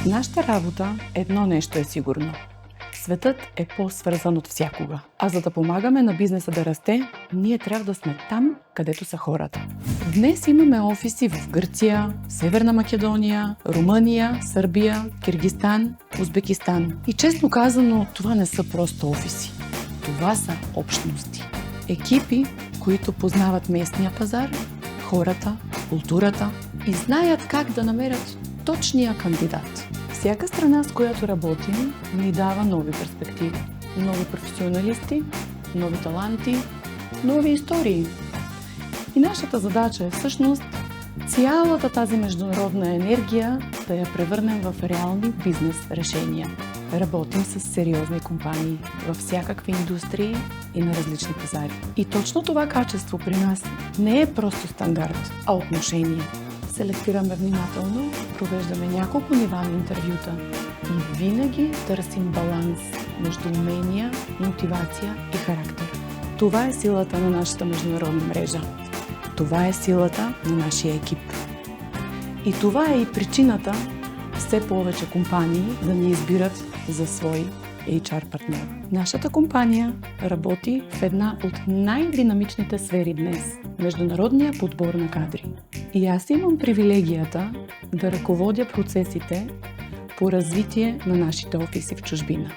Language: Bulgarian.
В нашата работа едно нещо е сигурно. Светът е по-свързан от всякога. А за да помагаме на бизнеса да расте, ние трябва да сме там, където са хората. Днес имаме офиси в Гърция, Северна Македония, Румъния, Сърбия, Киргизстан, Узбекистан. И честно казано, това не са просто офиси. Това са общности. Екипи, които познават местния пазар, хората, културата и знаят как да намерят точния кандидат. Всяка страна, с която работим, ни дава нови перспективи, нови професионалисти, нови таланти, нови истории. И нашата задача е всъщност цялата тази международна енергия да я превърнем в реални бизнес решения. Работим с сериозни компании във всякакви индустрии и на различни пазари. И точно това качество при нас не е просто стандарт, а отношение. Селектираме внимателно, провеждаме няколко нива на интервюта и винаги търсим баланс между умения, мотивация и характер. Това е силата на нашата международна мрежа. Това е силата на нашия екип. И това е и причината все повече компании да ни избират за свой HR партньор. Нашата компания работи в една от най-динамичните сфери днес – международния подбор на кадри. И аз имам привилегията да ръководя процесите по развитие на нашите офиси в чужбина.